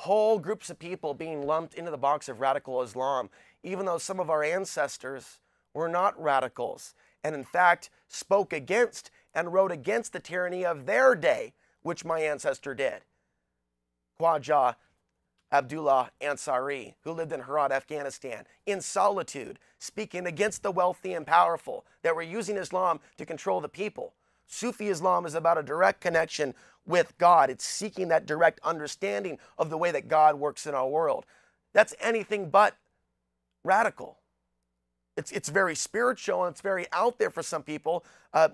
Whole groups of people being lumped into the box of radical Islam, even though some of our ancestors were not radicals, and in fact spoke against and wrote against the tyranny of their day, which my ancestor did. Khwaja Abdullah Ansary, who lived in Herat, Afghanistan, in solitude, speaking against the wealthy and powerful that were using Islam to control the people. Sufi Islam is about a direct connection with God. It's seeking that direct understanding of the way that God works in our world. That's anything but radical. It's very spiritual and it's very out there for some people.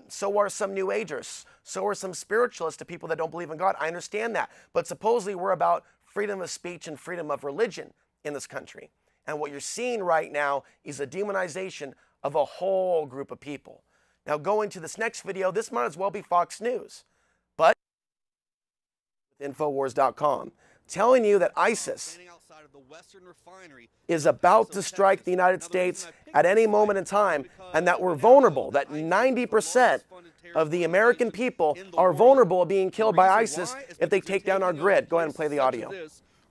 So are some New Agers. So are some spiritualists to people that don't believe in God. I understand that. But supposedly we're about freedom of speech and freedom of religion in this country. And what you're seeing right now is a demonization of a whole group of people. Now, going to this next video, this might as well be Fox News. But Infowars.com, telling you that ISIS is about to strike the United States at any moment in time, and that we're vulnerable, that 90% of the American people are vulnerable of being killed by ISIS if they take down our grid. Go ahead and play the audio.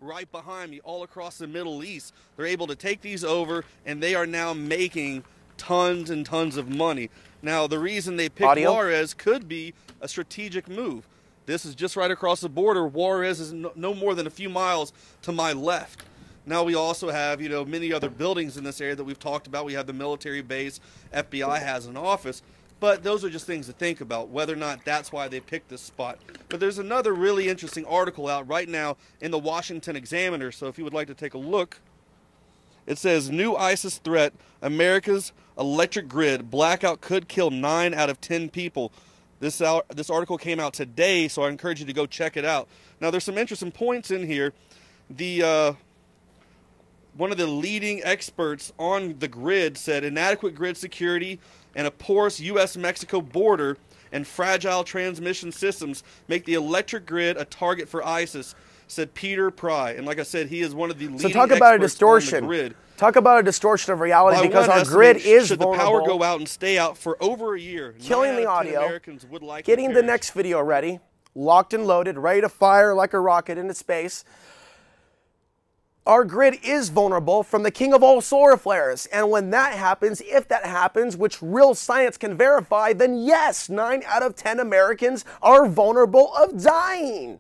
Right behind me, all across the Middle East, they're able to take these over, and they are now making tons and tons of money. Now, the reason they picked Juarez could be a strategic move. This is just right across the border. Juarez is no more than a few miles to my left. Now, we also have, many other buildings in this area that we've talked about. We have the military base. FBI has an office. But those are just things to think about, whether or not that's why they picked this spot. But there's another really interesting article out right now in the Washington Examiner. So if you would like to take a look, it says, new ISIS threat, America's electric grid, blackout could kill 9 out of 10 people. This article came out today, so I encourage you to go check it out. Now, there's some interesting points in here. One of the leading experts on the grid said inadequate grid security and a porous U.S.-Mexico border and fragile transmission systems make the electric grid a target for ISIS, said Peter Pry. And like I said, he is one of the leading talk about a distortion. On the grid. Talk about a distortion of reality, because our grid is vulnerable. Should the power go out and stay out for over a year, killing the audio, Americans would like getting the next video ready, locked and loaded, ready to fire like a rocket into space. Our grid is vulnerable from the king of all solar flares. And when that happens, if that happens, which real science can verify, then yes, 9 out of 10 Americans are vulnerable of dying.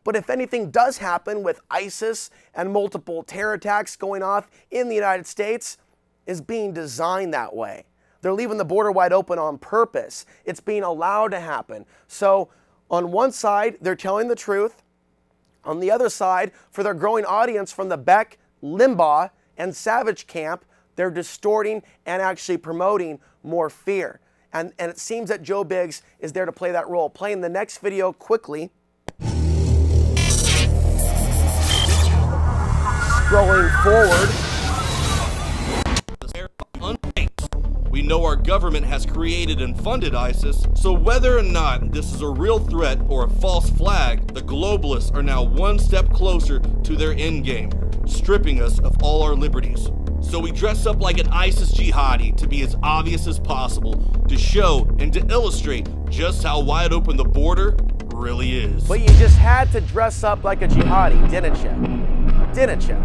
But if anything does happen with ISIS and multiple terror attacks going off in the United States, is being designed that way. They're leaving the border wide open on purpose. It's being allowed to happen. So on one side, they're telling the truth. On the other side, for their growing audience from the Beck, Limbaugh, and Savage camp, they're distorting and actually promoting more fear. And it seems that Joe Biggs is there to play that role. Playing the next video quickly. Scrolling forward. We know our government has created and funded ISIS, so whether or not this is a real threat or a false flag, the globalists are now one step closer to their endgame, stripping us of all our liberties. So we dress up like an ISIS jihadi to be as obvious as possible, to show and to illustrate just how wide open the border really is. But you just had to dress up like a jihadi, didn't you? Didn't you?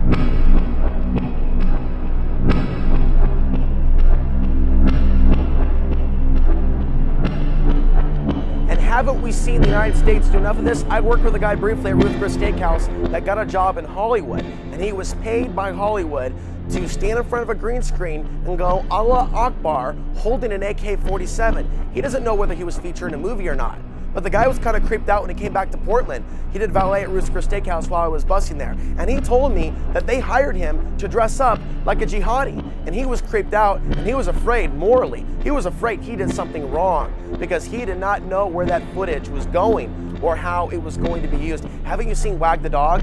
Haven't we seen the United States do enough of this? I worked with a guy briefly at Ruth Chris Steakhouse that got a job in Hollywood, and he was paid by Hollywood to stand in front of a green screen and go Allah Akbar holding an AK-47. He doesn't know whether he was featured in a movie or not. But the guy was kind of creeped out when he came back to Portland. He did valet at Ruth's Chris Steakhouse while I was busing there. And he told me that they hired him to dress up like a jihadi. And he was creeped out, and he was afraid morally. He was afraid he did something wrong because he did not know where that footage was going or how it was going to be used. Haven't you seen Wag the Dog?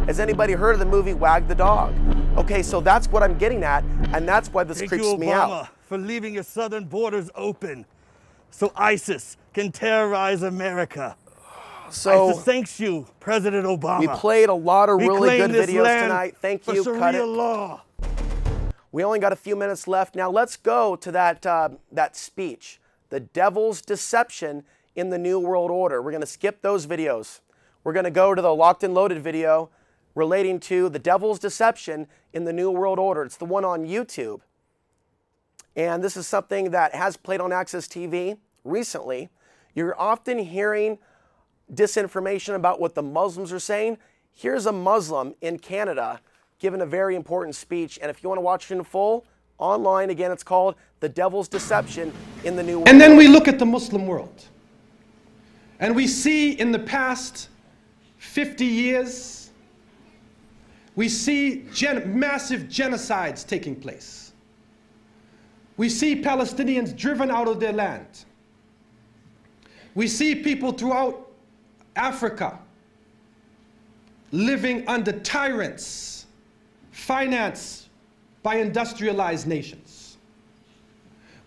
Has anybody heard of the movie Wag the Dog? Okay, so that's what I'm getting at, and that's why this creeps me out. Thank you, Obama, for leaving your southern borders open so ISIS can terrorize America. So ISIS thanks you, President Obama. We played a lot of really good videos tonight. Thank you. Cut it. Law. We only got a few minutes left. Now let's go to that speech, the devil's deception in the New World Order. We're going to skip those videos. We're going to go to the locked and loaded video relating to the devil's deception in the New World Order. It's the one on YouTube. And this is something that has played on Access TV recently. You're often hearing disinformation about what the Muslims are saying. Here's a Muslim in Canada giving a very important speech. And if you want to watch it in full, online, again, it's called The Devil's Deception in the New World. And then we look at the Muslim world. And we see in the past 50 years, we see massive genocides taking place. We see Palestinians driven out of their land. We see people throughout Africa living under tyrants financed by industrialized nations.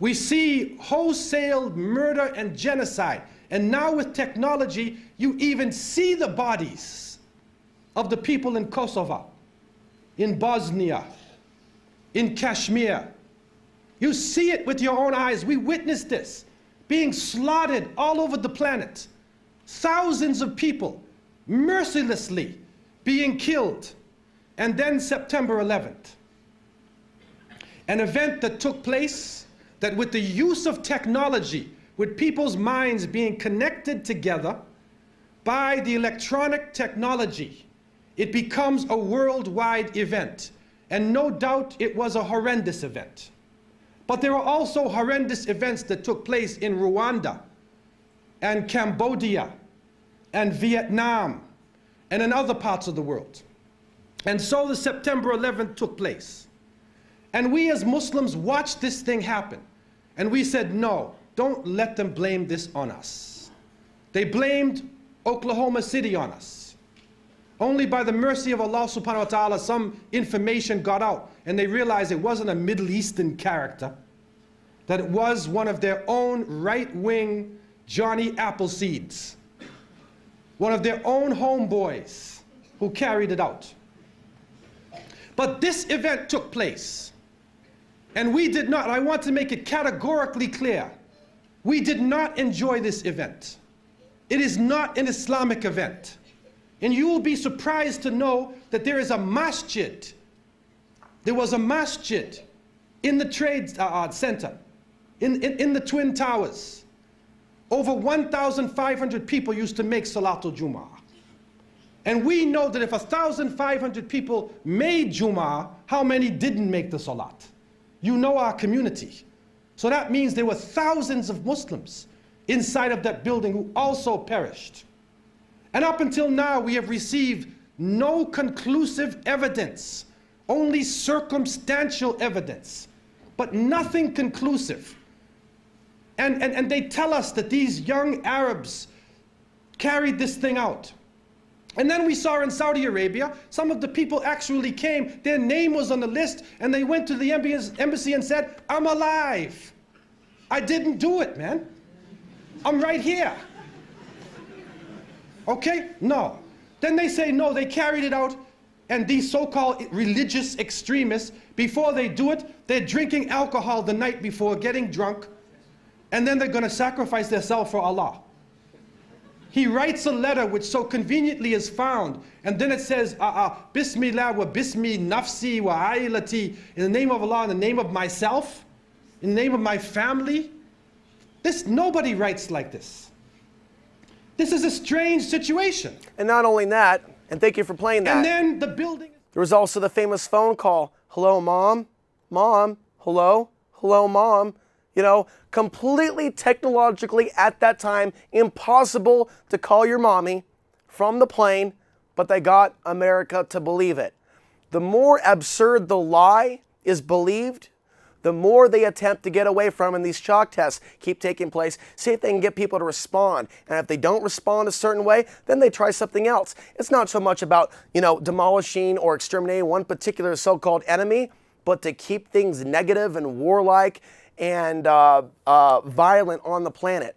We see wholesale murder and genocide. And now with technology, you even see the bodies of the people in Kosovo, in Bosnia, in Kashmir. You see it with your own eyes. We witnessed this being slaughtered all over the planet. Thousands of people mercilessly being killed. And then September 11th, an event that took place that with the use of technology, with people's minds being connected together by the electronic technology, it becomes a worldwide event. And no doubt it was a horrendous event. But there are also horrendous events that took place in Rwanda and Cambodia and Vietnam and in other parts of the world. And so the September 11th took place. And we as Muslims watched this thing happen. And we said, no, don't let them blame this on us. They blamed Oklahoma City on us. Only by the mercy of Allah subhanahu wa ta'ala, some information got out. And they realized it wasn't a Middle Eastern character, that it was one of their own right-wing Johnny Appleseeds, one of their own homeboys who carried it out. But this event took place, and we did not, I want to make it categorically clear, we did not enjoy this event. It is not an Islamic event. And you will be surprised to know that there is a masjid. There was a masjid in the trade center, in the Twin Towers. Over 1,500 people used to make Salatul Jum'ah. And we know that if 1,500 people made Jum'ah, how many didn't make the Salat? You know our community. So that means there were thousands of Muslims inside of that building who also perished. And up until now, we have received no conclusive evidence, only circumstantial evidence, but nothing conclusive. And they tell us that these young Arabs carried this thing out. And then we saw in Saudi Arabia, some of the people actually came, their name was on the list, and they went to the embassy and said, I'm alive. I didn't do it, man. I'm right here. Okay? No. Then they say, no, they carried it out, and these so-called religious extremists, before they do it, they're drinking alcohol the night before, getting drunk, and then they're going to sacrifice themselves for Allah. He writes a letter which so conveniently is found, and then it says, Bismillah wa bismi nafsi wa ailati, in the name of Allah, in the name of myself, in the name of my family. Nobody writes like this. This is a strange situation. And not only that, and thank you for playing that. And then the building. There was also the famous phone call. Hello, Mom? Mom? Hello? Hello, Mom? You know, completely technologically at that time, impossible to call your mommy from the plane, but they got America to believe it. The more absurd the lie is believed, the more they attempt to get away from, and these shock tests keep taking place, see if they can get people to respond. And if they don't respond a certain way, then they try something else. It's not so much about, you know, demolishing or exterminating one particular so-called enemy, but to keep things negative and warlike and violent on the planet.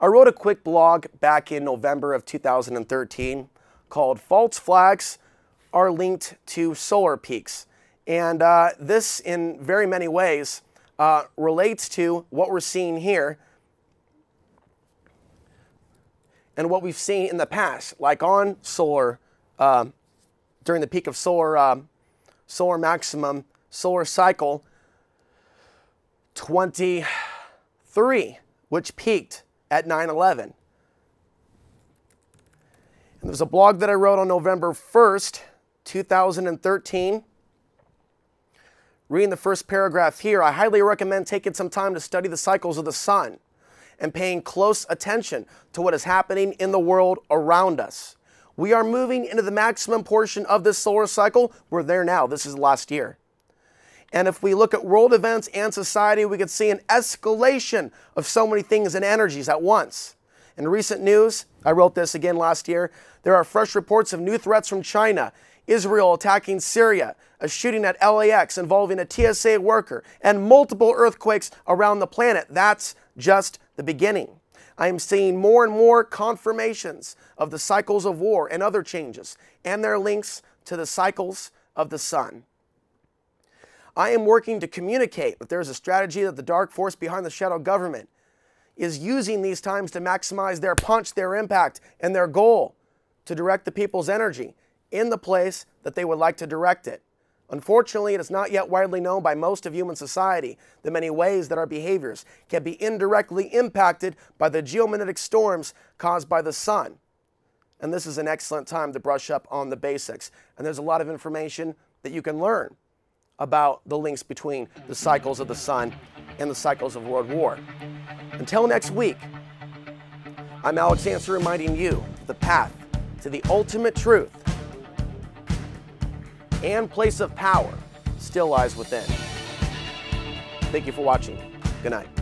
I wrote a quick blog back in November of 2013 called False Flags Are Linked to Solar Peaks. And this, in very many ways, relates to what we're seeing here and what we've seen in the past, like on solar, during the peak of solar maximum, solar cycle 23, which peaked at 9/11. And there's a blog that I wrote on November 1st, 2013. Reading the first paragraph here, I highly recommend taking some time to study the cycles of the sun and paying close attention to what is happening in the world around us. We are moving into the maximum portion of this solar cycle. We're there now. This is last year. And if we look at world events and society, we could see an escalation of so many things and energies at once. In recent news, I wrote this again last year, there are fresh reports of new threats from China, Israel attacking Syria, a shooting at LAX involving a TSA worker, and multiple earthquakes around the planet. That's just the beginning. I am seeing more and more confirmations of the cycles of war and other changes, and their links to the cycles of the sun. I am working to communicate that there is a strategy that the dark force behind the shadow government is using these times to maximize their punch, their impact, and their goal to direct the people's energy in the place that they would like to direct it. Unfortunately, it is not yet widely known by most of human society the many ways that our behaviors can be indirectly impacted by the geomagnetic storms caused by the sun. And this is an excellent time to brush up on the basics. And there's a lot of information that you can learn about the links between the cycles of the sun and the cycles of world war. Until next week, I'm Alex Ansary, reminding you the path to the ultimate truth and place of power still lies within. Thank you for watching. Good night.